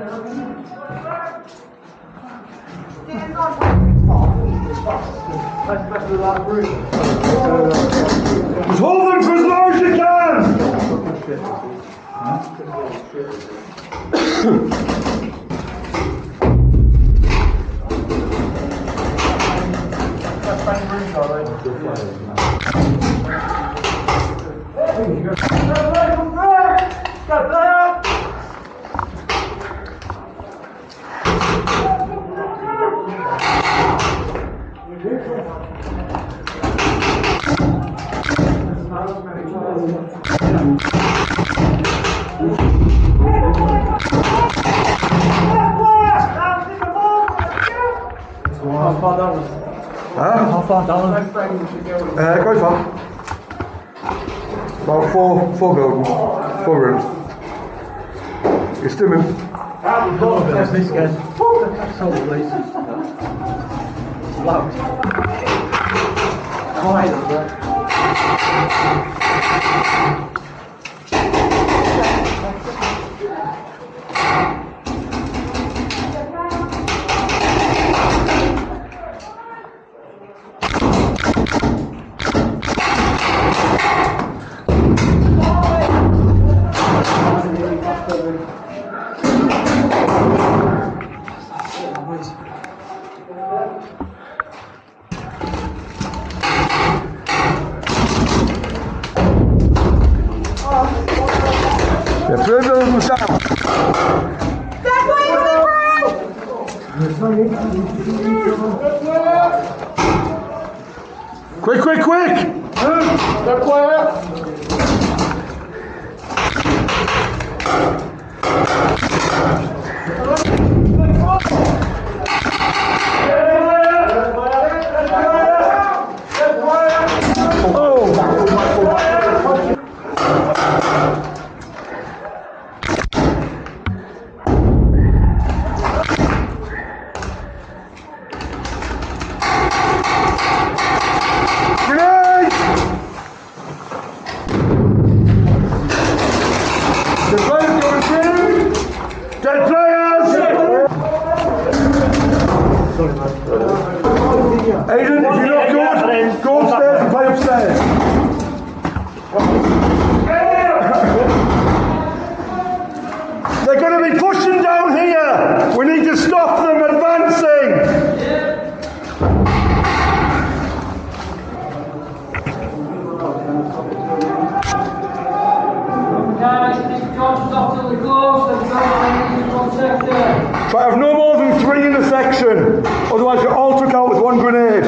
Just hold them for as long as you can! How far down? Quite far. About four buildings, 4 rooms. You're stimming. There's this guy. So lazy. Loud. Quiet. Yeah, 3 buildings down. Quick, quick, quick! Get quiet! Aidan, if you're not good, go upstairs and play upstairs. They're going to be pushing down here. We need to stop them advancing. Try to have no more than 3 in a section, otherwise you're all took out with 1 grenade.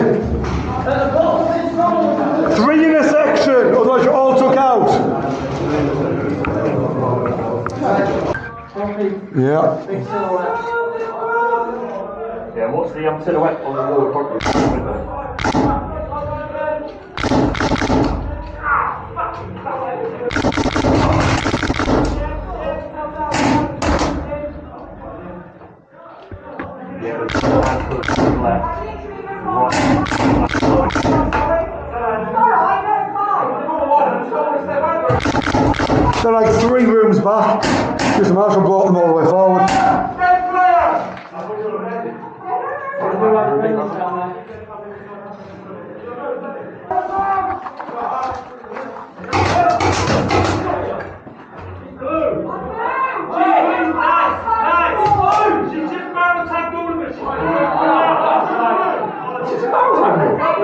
3 in a section, otherwise you're all took out. Yeah. Yeah, what's the silhouette on the wall? They're like 3 rooms back, because the marshal brought them all the way forward.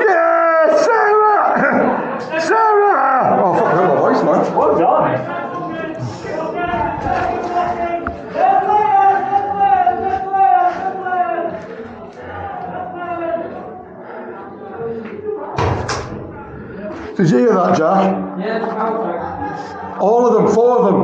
Yeah, Sarah! Sarah! Oh, fuck, I heard my voice, man. Well done. Did you hear that, Jack? Yeah, it's about All of them, 4 of them.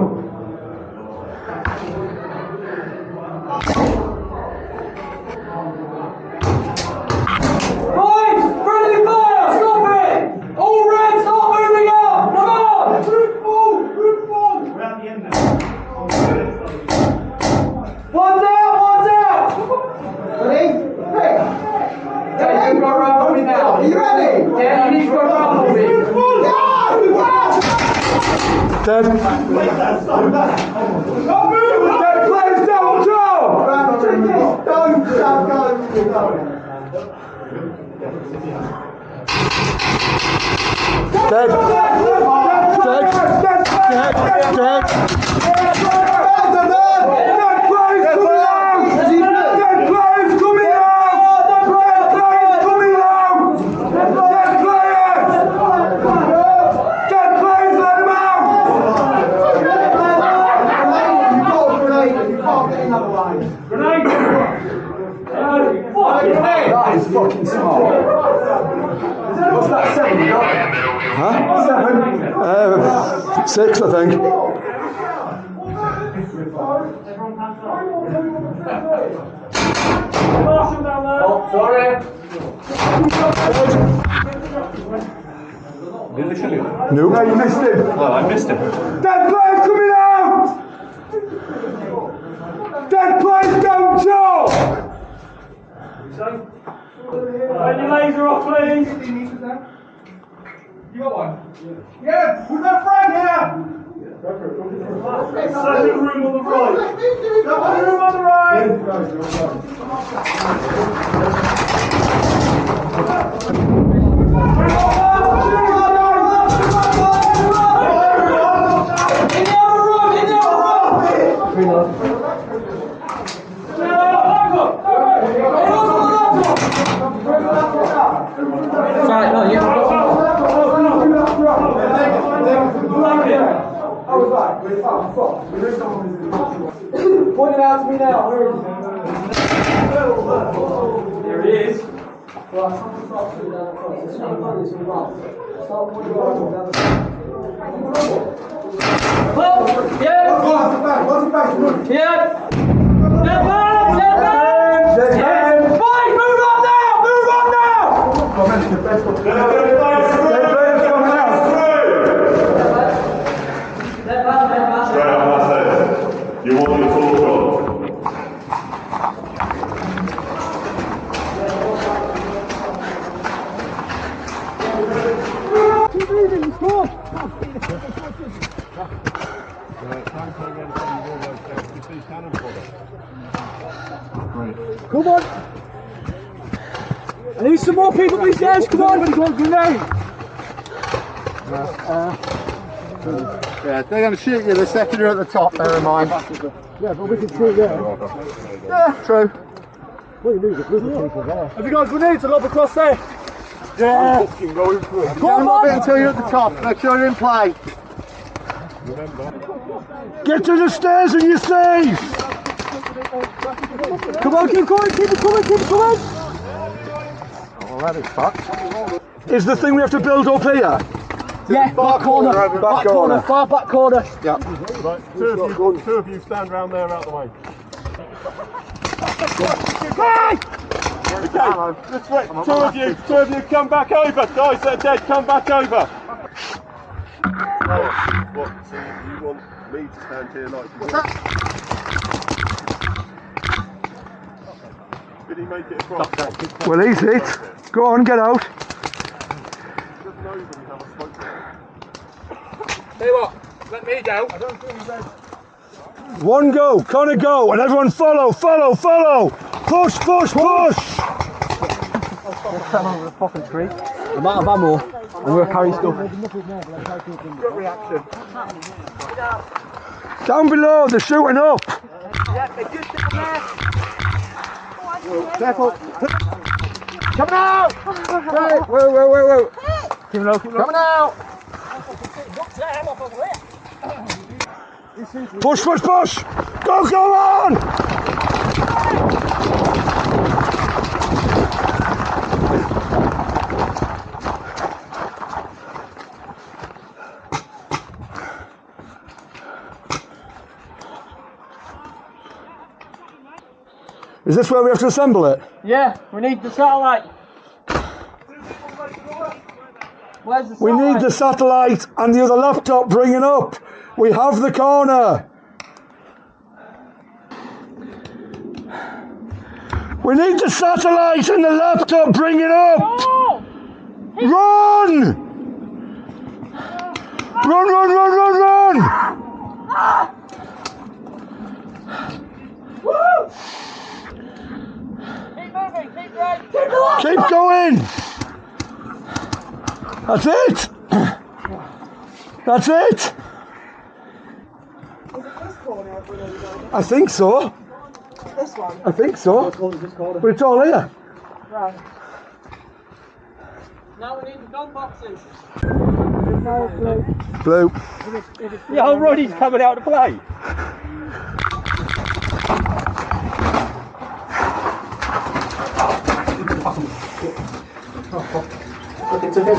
Boys! Friendly fire! Stop it! All red, start moving out! Come on! Group full! Group full! We're at the end now. One's out! Ready? Hey! Yeah, you go around for me now. Are you ready? Yeah, you need to go around for me. Dead. Stop moving! Get players down, Joe! That is fucking smart. What's that, 7 you got? Huh? 7? 6 I think. Oh, sorry. Did they kill you? No, you missed him. Well, I missed him. Dead players coming out! Dead players don't talk! Turn your laser off, please. You got one? Yeah, put that frag here! Second room on the right. Second room on the right! Right, no, you. Point it out to me now. There he is. You want your full shot? Come on! I need some more people these days, come on! Grenade! Yeah, they're going to shoot you the second you're at the top, bear in mind. Yeah, but we can shoot there. Yeah, true. What do you need? Have you got grenades to lob across there? Yeah. Don't lob it until you're at the top. Make sure you're in play. Get to the stairs and you're safe! Come on, keep going, keep it coming, keep it coming! Oh, that is fucked. Is the thing we have to build up here? Yeah, back corner. Back corner. Far back corner. Yeah. Right, two of you stand round there out the way. Okay, this way. Two of you come back over. Guys that are dead, come back over. What? So you want me to stand here like you? What's that? Did he make it across? Well, he's it. Go on, get out. Just know that we have a smoke there. Tell you what, let me go. One go, Connor go, and everyone follow, follow, follow! Push, push, push! Fell over the fucking tree. I'm out of ammo, and we're carrying stuff. Good reaction. Down below, they're shooting up! Yeah, they're just down there. Careful. Coming out! Right, whoa. Keep low, keep low. Coming out! Push, push, push! Go, go on! Is this where we have to assemble it? Yeah, we need the satellite. Where's the satellite? We need the satellite and the other laptop bringing up. We have the corner. We need the satellite and the laptop bringing up. Oh! Run! Run, run, run, run, run! Ah! Woo! Keep moving, keep right. Keep going! That's it! That's it! I think so. This one? I think so. But it's all here. Right. Now we need the gun boxes. Blue. Yeah, Roddy's coming out to play. It's okay.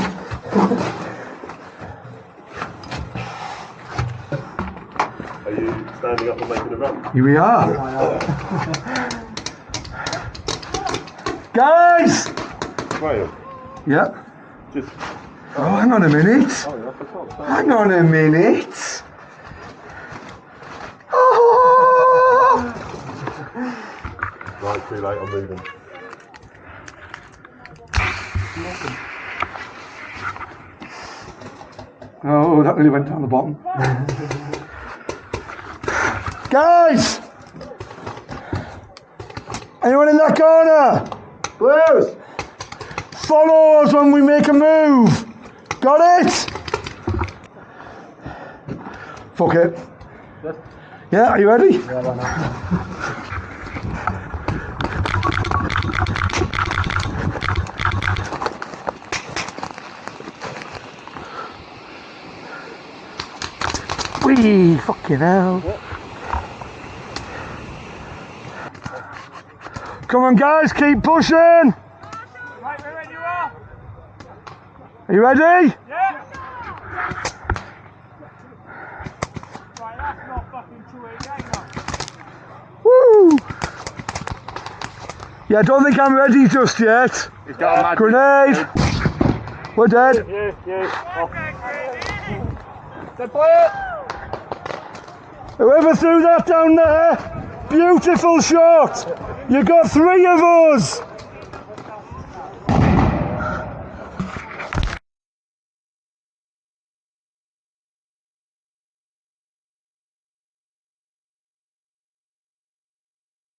Are you standing up and making a run? Here we are. Guys! Graham, Yeah. just... Oh, hang on a minute. Hang on a minute. Oh! Right, too late, I'm moving. Oh, that really went down the bottom. Guys! Anyone in that corner? Blues! Follow us when we make a move. Got it? Fuck it. Yeah, are you ready? Yeah, why not? Wee, fucking hell. Come on guys, keep pushing. Right, we're ready, you are? Are you ready? Yeah. Right, that's not fucking 288 now. Woo! Yeah, I don't think I'm ready just yet. He's got a magic. Grenade! We're dead. Yeah. Whoever threw that down there, beautiful shot. You got 3 of us.